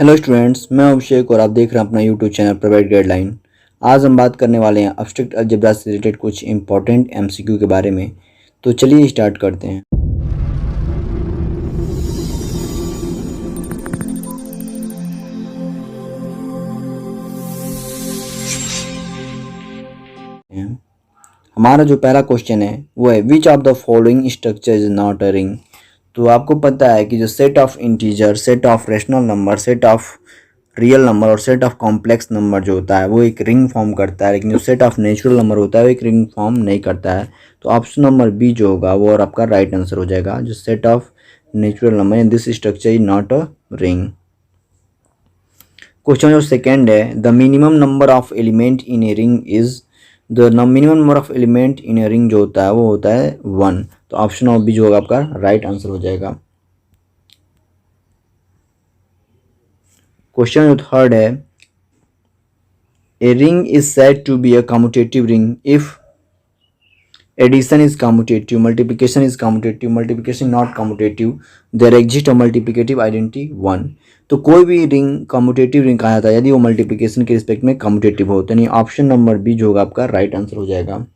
Hello students, मैं अभिषेक और आप देख रहे हैं अपना यूट्यूब चैनल प्राइवेट गाइडलाइन। आज हम बात करने वाले हैं एब्स्ट्रैक्ट अलजेब्रा से रिलेटेड कुछ इंपॉर्टेंट एमसीक्यू के बारे में। तो चलिए स्टार्ट करते हैं। हमारा जो पहला क्वेश्चन है वो है which of the following structure is not a ring. तो आपको पता है कि जो set of integer, set of rational number, set of real number और सेट ऑफ कॉम्प्लेक्स नंबर जो होता है वो एक रिंग फॉर्म करता है, लेकिन जो सेट ऑफ नेचुरल नंबर होता है वो एक रिंग फॉर्म नहीं करता है। तो ऑप्शन नंबर बी जो होगा वो और आपका राइट आंसर हो जाएगा। जो set of natural number in this structure is not a ring. Question जो सेकेंड है, the minimum number of element in A ring is, the minimum number of element in a ring जो होता है वो होता है 1। तो ऑप्शन ऑफ बी जो होगा आपका राइट आंसर हो जाएगा। क्वेश्चन जो थर्ड है, a ring is said to be a commutative ring if addition is commutative, multiplication is commutative, multiplication not commutative, there exist a multiplicative identity 1। तो कोई भी रिंग कम्यूटेटिव रिंग कहा जाता है यदि वो मल्टीप्लिकेशन के रिस्पेक्ट में कम्यूटेटिव हो। तो यानी ऑप्शन नंबर बी जो होगा आपका राइट आंसर हो जाएगा।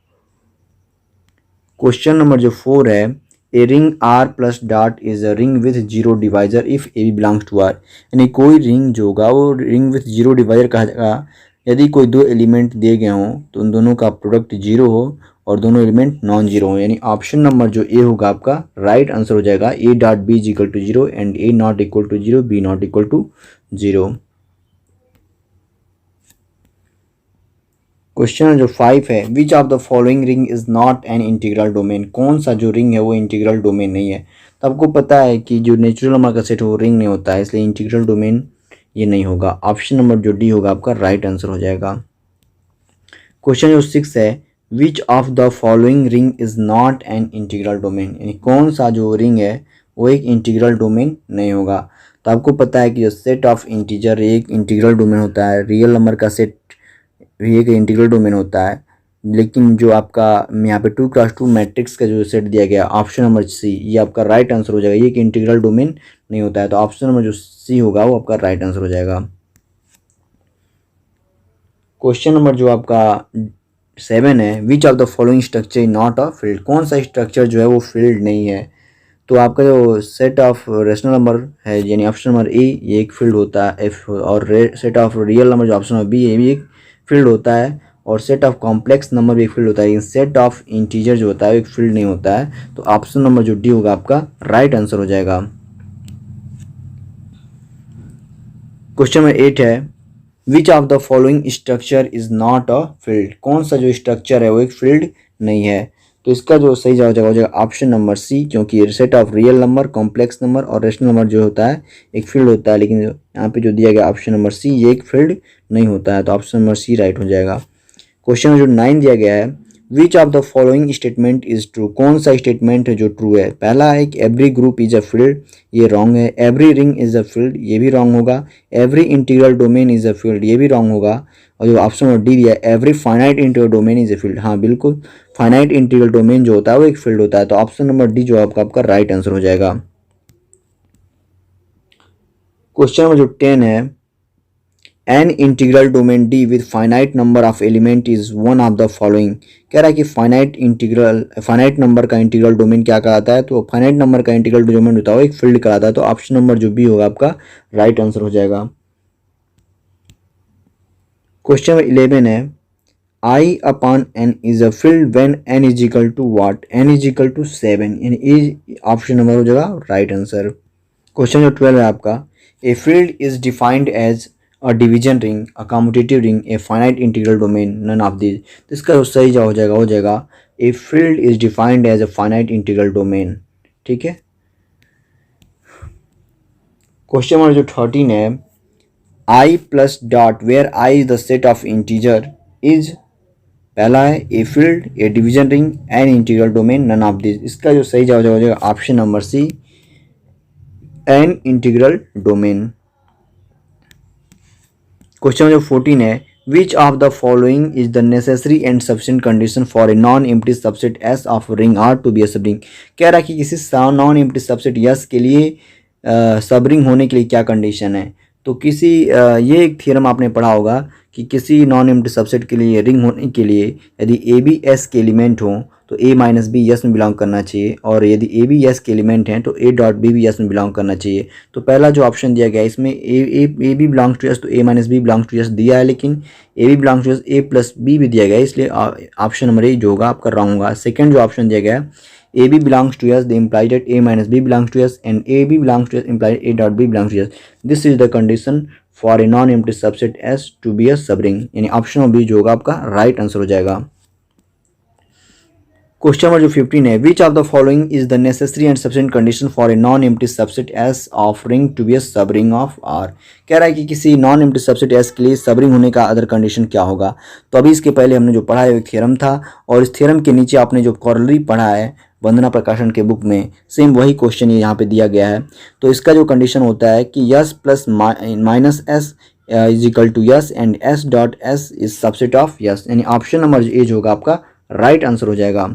क्वेश्चन नंबर जो 4 है, a ring R plus dot is a ring with zero divisor if a B belongs to R. यानी कोई रिंग जो होगा वो रिंग विथ जीरो डिवाइजर कहा जाएगा यदि कोई दो एलिमेंट दिए गए हों तो उन दोनों का प्रोडक्ट जीरो हो और दोनों एलिमेंट नॉन जीरो हो। यानी ऑप्शन नंबर जो ए होगा आपका राइट आंसर हो जाएगा। A dot b is equal to zero and a not equal to zero, b not equal to zero. Question जो 5 है, which of the following ring is not an integral domain. कौन सा जो ring है वो integral domain नहीं है। तो आपको पता है कि जो नेचुरल नंबर का सेट है वो रिंग नहीं होता है, इसलिए इंटीग्रल डोमेन ये नहीं होगा। ऑप्शन नंबर जो डी होगा आपका राइट आंसर हो जाएगा। क्वेश्चन जो 6 है, which of the following ring is not an integral domain. यानी कौन सा जो रिंग है वो एक इंटीग्रल डोमेन नहीं होगा। तो आपको पता है कि जो सेट ऑफ इंटीजर एक इंटीग्रल डोमेन होता है, रियल नंबर का सेट भी एक इंटीग्रल डोमेन होता है, लेकिन जो आपका यहाँ पे 2x2 मैट्रिक्स का जो सेट दिया गया ऑप्शन नंबर सी ये आपका राइट आंसर हो जाएगा। ये एक इंटीग्रल डोमेन नहीं होता है, तो ऑप्शन नंबर जो सी होगा वो आपका राइट आंसर हो जाएगा। क्वेश्चन नंबर जो आपका 7 है, which of the following structure is not a field. कौन सा स्ट्रक्चर जो है वो फील्ड नहीं है। तो आपका जो सेट ऑफ रेशनल नंबर है यानी ऑप्शन नंबर ए ये एक फील्ड होता है एफ, और सेट ऑफ रियल नंबर जो ऑप्शन नंबर बी ये भी एक फील्ड होता है, और सेट ऑफ कॉम्प्लेक्स नंबर भी एक फील्ड होता है, लेकिन सेट ऑफ इंटीजर जो होता है एक फील्ड नहीं होता है। तो ऑप्शन नंबर जो डी होगा आपका राइट आंसर हो जाएगा। क्वेश्चन नंबर 8 है, which of the following structure is not a field. कौन सा जो स्ट्रक्चर है वो एक फील्ड नहीं है। तो इसका जो सही जवाब हो जाएगा ऑप्शन नंबर सी, क्योंकि set of real number, complex number और रेशनल नंबर जो होता है एक फील्ड होता है, लेकिन यहाँ पे जो दिया गया ऑप्शन नंबर सी ये एक फील्ड नहीं होता है। तो ऑप्शन नंबर सी राइट हो जाएगा। क्वेश्चन जो 9 दिया गया है, which of the following statement is true. कौन सा स्टेटमेंट है जो ट्रू है। पहला है कि every group is a field, ये रॉन्ग है। Every ring is a field, ये भी रॉन्ग होगा। Every integral domain is a field, ये भी रॉन्ग होगा। और जो ऑप्शन नंबर डी दिया है, every finite integral domain is a field, हाँ बिल्कुल फाइनाइट इंटीग्रल डोमेन जो होता है वो एक फील्ड होता है। तो ऑप्शन नंबर डी जो आपका राइट आंसर हो जाएगा। क्वेश्चन नंबर जो 10 है, N integral domain D with finite number of element is one of the following. कह रहा है कि फाइनाइट नंबर का इंटीग्रल डोमेन क्या कहलाता है। तो फाइनाइट नंबर का इंटीग्रल डोमेन होता है वो एक फील्ड कहलाता है। तो ऑप्शन नंबर जो बी होगा आपका राइट आंसर हो जाएगा। क्वेश्चन नंबर 11 है, I upon N is a field when N is equal to what. N is equal to 7, यानी इज ऑप्शन नंबर हो जाएगा राइट आंसर। क्वेश्चन जो 12 है आपका, a field is defined as a division ring, a commutative ring, a finite integral domain, none of this. तो इसका जो सही जवाब हो जाएगा a field is defined as a finite integral domain. ठीक है। क्वेश्चन नंबर जो 13 है, I plus dot where I is the set of integer is, पहला है a field, a division ring, an integral domain, none of this. इसका जो सही जवाब हो जाएगा option number C, an integral domain. Question जो 14 है, which of the following is the necessary and sufficient condition for a non empty subset S of ring R to be a subring. कह रहा है कि किसी non empty subset yes के लिए सब रिंग होने के लिए क्या कंडीशन है। तो किसी ये एक थ्योरम आपने पढ़ा होगा कि किसी नॉन एम्प्टी सबसेट के लिए रिंग होने के लिए यदि ए बी एस के एलिमेंट हों तो ए माइनस बी यस में बिलोंग करना चाहिए, और यदि ए बी यस के एलिमेंट हैं तो ए डॉट बी भी यस में बिलोंग करना चाहिए। तो पहला जो ऑप्शन दिया गया है इसमें A B belongs to S, तो A minus B belongs to S दिया है, लेकिन A B belongs to S A plus B भी दिया गया है, इसलिए ऑप्शन नंबर ए जो होगा आपका रॉन्ग होगा। सेकंड जो ऑप्शन दिया गया है a B belongs to S, the implied that a minus b belongs to s and a b belongs to s implied a dot b belongs to s. This is the condition for a non-empty subset S to be a subring, यानी option number B जो होगा आपका right answer हो जाएगा। Question number जो 15 है, which of the following is the necessary and sufficient condition for a non empty subset S of ring to be a subring of are. कह रहा है कि किसी नॉन एम्प्टी सबसेट एस के लिए सब रिंग होने का अदर कंडीशन क्या होगा। तो अभी इसके पहले हमने जो पढ़ा है एक थ्योरम था, और इस थ्योरम के नीचे आपने जो कॉरोलरी पढ़ा है वंदना प्रकाशन के बुक में, सेम वही क्वेश्चन यहाँ पे दिया गया है। तो इसका जो कंडीशन होता है कि S plus minus S is equal to S and S dot S is subset of S, यानी ऑप्शन नंबर ए जो होगा आपका राइट आंसर हो जाएगा।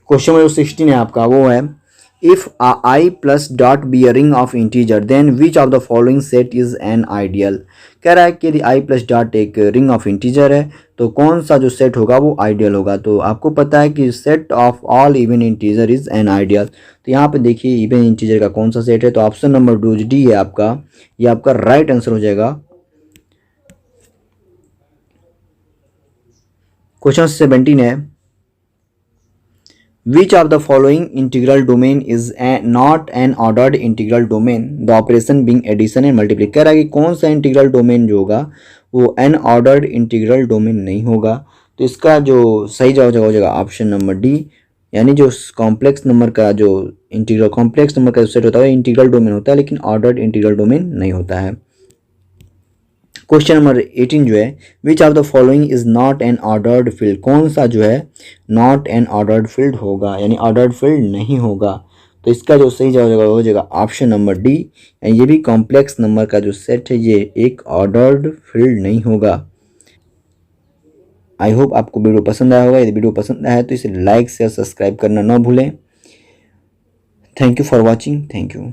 क्वेश्चन नंबर 16 है आपका, वो है if I plus dot be a ring of integer then which of the following set is an ideal. कह रहा है कि यदि आई प्लस डॉट एक रिंग ऑफ इंटीजर है तो कौन सा जो सेट होगा वो आइडियल होगा। तो आपको पता है कि set of all even integer is an ideal. तो यहाँ पे देखिए इवन इंटीजर का कौन सा सेट है, तो ऑप्शन नंबर डी है आपका, ये आपका राइट आंसर हो जाएगा। क्वेश्चन 17 है, Which of the following integral domain is not an ordered integral domain, the operation being addition and multiplication। कह रहा है कि कौन सा इंटीग्रल डोमेन जो होगा वो एन ऑर्डर्ड इंटीग्रल डोमेन नहीं होगा। तो इसका जो सही जवाब हो जाएगा ऑप्शन नंबर डी, यानी जो कॉम्प्लेक्स नंबर का जो इंटीग्रल कॉम्प्लेक्स नंबर का सेट होता है इंटीग्रल डोमेन होता है, लेकिन ऑर्डर्ड इंटीग्रल डोमेन नहीं होता है। क्वेश्चन नंबर 18 जो है, which of the following is not N ordered field. कौन सा जो है नॉट एन ऑर्डर्ड फील्ड होगा, यानी ऑर्डर्ड फील्ड नहीं होगा। तो इसका जो सही जवाब हो जाएगा ऑप्शन नंबर डी, ये भी कॉम्प्लेक्स नंबर का जो सेट है ये एक ऑर्डर्ड फील्ड नहीं होगा। आई होप आपको वीडियो पसंद आया होगा। यदि वीडियो पसंद आया तो इसे लाइक शेयर सब्सक्राइब करना ना भूलें। Thank you for watching. Thank you.